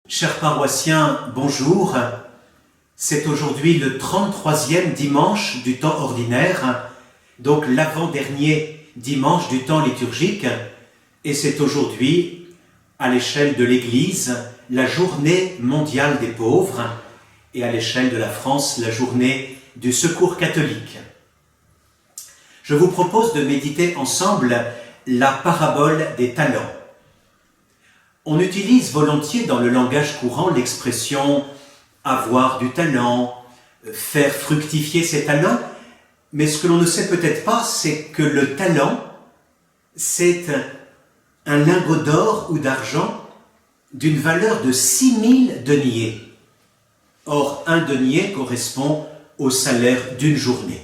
Chers paroissiens, bonjour. C'est aujourd'hui le 33e dimanche du temps ordinaire, donc l'avant-dernier dimanche du temps liturgique, et c'est aujourd'hui, à l'échelle de l'Église, la journée mondiale des pauvres, et à l'échelle de la France, la journée du secours catholique. Je vous propose de méditer ensemble la parabole des talents. On utilise volontiers dans le langage courant l'expression « avoir du talent »,« faire fructifier ses talents », mais ce que l'on ne sait peut-être pas, c'est que le talent, c'est un lingot d'or ou d'argent d'une valeur de 6000 deniers. Or, un denier correspond au salaire d'une journée.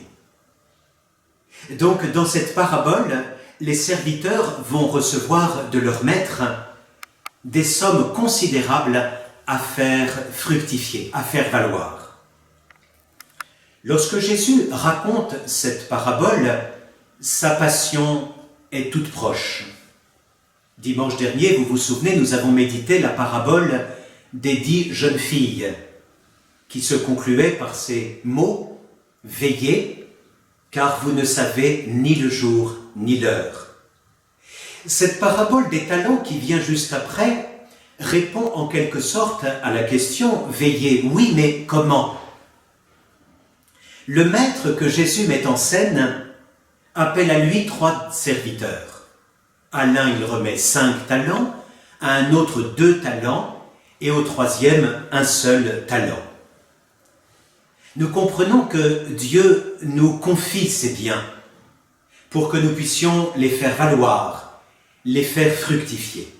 Donc, dans cette parabole, les serviteurs vont recevoir de leur maître des sommes considérables à faire fructifier, à faire valoir. Lorsque Jésus raconte cette parabole, sa passion est toute proche. Dimanche dernier, vous vous souvenez, nous avons médité la parabole des 10 jeunes filles, qui se concluait par ces mots « Veillez, car vous ne savez ni le jour ni l'heure ». Cette parabole des talents qui vient juste après répond en quelque sorte à la question « Veillez, oui, mais comment ?» Le maître que Jésus met en scène appelle à lui 3 serviteurs. À l'un, il remet 5 talents, à un autre 2 talents, et au 3e, un seul talent. Nous comprenons que Dieu nous confie ses biens pour que nous puissions les faire valoir, les faire fructifier.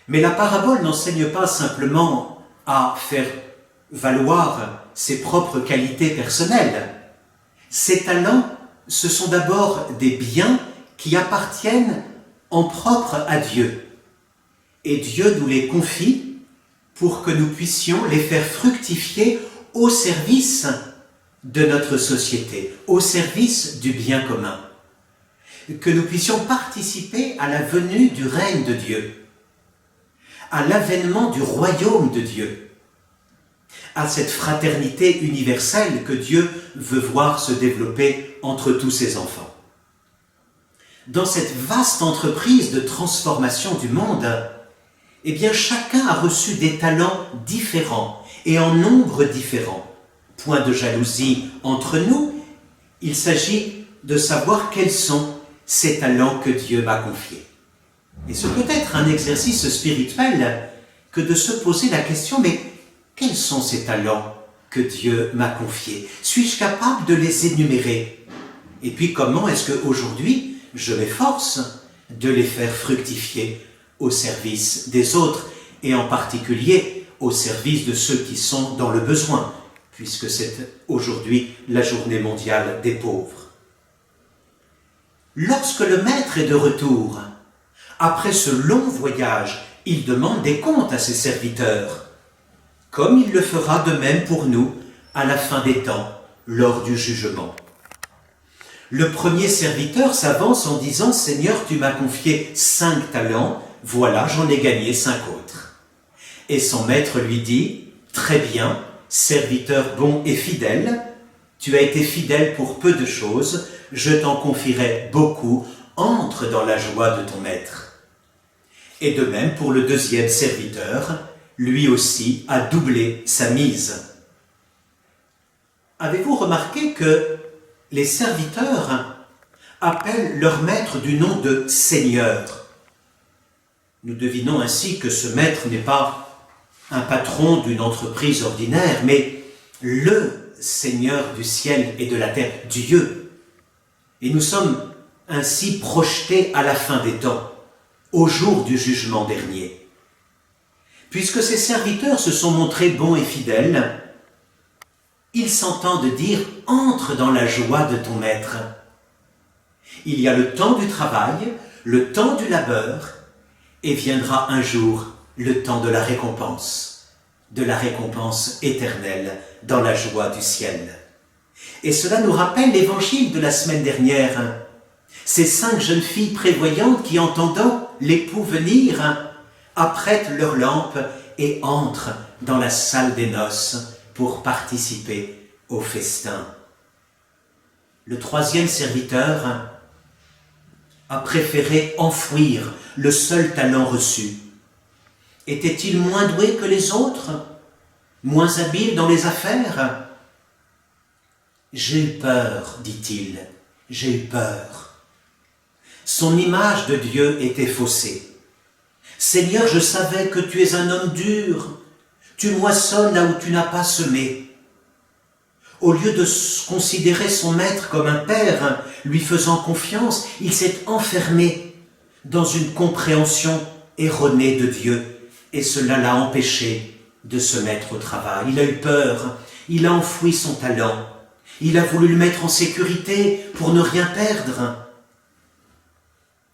Mais la parabole n'enseigne pas simplement à faire valoir ses propres qualités personnelles. Ces talents, ce sont d'abord des biens qui appartiennent en propre à Dieu. Et Dieu nous les confie pour que nous puissions les faire fructifier au service de notre société, au service du bien commun. Que nous puissions participer à la venue du règne de Dieu, à l'avènement du royaume de Dieu, à cette fraternité universelle que Dieu veut voir se développer entre tous ses enfants. Dans cette vaste entreprise de transformation du monde, eh bien chacun a reçu des talents différents et en nombre différent. Point de jalousie entre nous, il s'agit de savoir quels sont ces talents que Dieu m'a confiés. Et ce peut être un exercice spirituel que de se poser la question, mais quels sont ces talents que Dieu m'a confiés? Suis-je capable de les énumérer? Et puis comment est-ce qu'aujourd'hui je m'efforce de les faire fructifier au service des autres, et en particulier au service de ceux qui sont dans le besoin, puisque c'est aujourd'hui la journée mondiale des pauvres. Lorsque le maître est de retour, après ce long voyage, il demande des comptes à ses serviteurs, comme il le fera de même pour nous à la fin des temps, lors du jugement. Le premier serviteur s'avance en disant « Seigneur, tu m'as confié 5 talents, voilà, j'en ai gagné 5 autres. » Et son maître lui dit « Très bien, serviteur bon et fidèle, tu as été fidèle pour peu de choses, je t'en confierai beaucoup, entre dans la joie de ton maître. » Et de même pour le deuxième serviteur, lui aussi a doublé sa mise. Avez-vous remarqué que les serviteurs appellent leur maître du nom de Seigneur? Nous devinons ainsi que ce maître n'est pas un patron d'une entreprise ordinaire, mais le Seigneur du ciel et de la terre, Dieu. Et nous sommes ainsi projetés à la fin des temps, au jour du jugement dernier. Puisque ces serviteurs se sont montrés bons et fidèles, ils s'entendent dire « Entre dans la joie de ton maître ». Il y a le temps du travail, le temps du labeur, et viendra un jour le temps de la récompense éternelle dans la joie du ciel. Et cela nous rappelle l'évangile de la semaine dernière. Ces 5 jeunes filles prévoyantes qui, entendant l'époux venir, apprêtent leurs lampes et entrent dans la salle des noces pour participer au festin. Le troisième serviteur a préféré enfouir le seul talent reçu. Était-il moins doué que les autres? Moins habile dans les affaires? J'ai eu peur, dit-il, j'ai eu peur. Son image de Dieu était faussée. Seigneur, je savais que tu es un homme dur. Tu moissonnes là où tu n'as pas semé. Au lieu de considérer son maître comme un père, lui faisant confiance, il s'est enfermé dans une compréhension erronée de Dieu, et cela l'a empêché de se mettre au travail. Il a eu peur, il a enfoui son talent, il a voulu le mettre en sécurité pour ne rien perdre.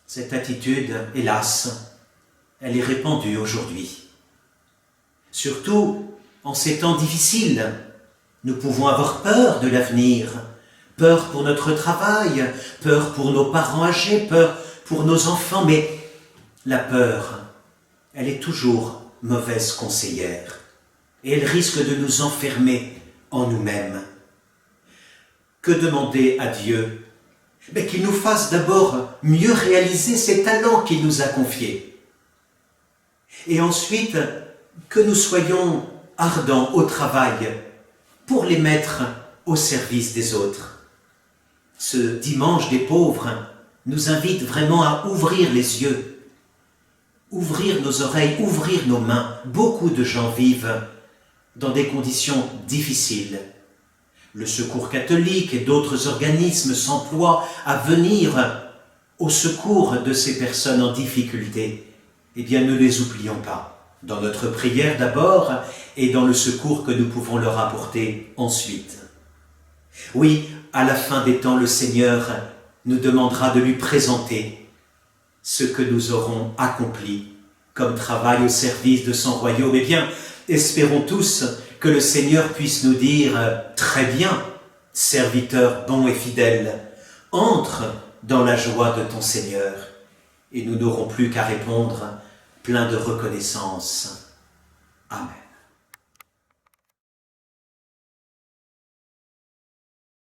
Cette attitude, hélas, elle est répandue aujourd'hui. Surtout en ces temps difficiles, nous pouvons avoir peur de l'avenir, peur pour notre travail, peur pour nos parents âgés, peur pour nos enfants, mais la peur, elle est toujours mauvaise conseillère et elle risque de nous enfermer en nous-mêmes. Que demander à Dieu? Mais qu'il nous fasse d'abord mieux réaliser ces talents qu'il nous a confiés. Et ensuite, que nous soyons ardents au travail pour les mettre au service des autres. Ce dimanche des pauvres nous invite vraiment à ouvrir les yeux, ouvrir nos oreilles, ouvrir nos mains. Beaucoup de gens vivent dans des conditions difficiles. Le Secours catholique et d'autres organismes s'emploient à venir au secours de ces personnes en difficulté. Eh bien, ne les oublions pas, dans notre prière d'abord et dans le secours que nous pouvons leur apporter ensuite. Oui, à la fin des temps, le Seigneur nous demandera de lui présenter ce que nous aurons accompli comme travail au service de son royaume. Eh bien, espérons tous que le Seigneur puisse nous dire « Très bien, serviteur bon et fidèle, entre dans la joie de ton Seigneur. » Et nous n'aurons plus qu'à répondre plein de reconnaissance. Amen.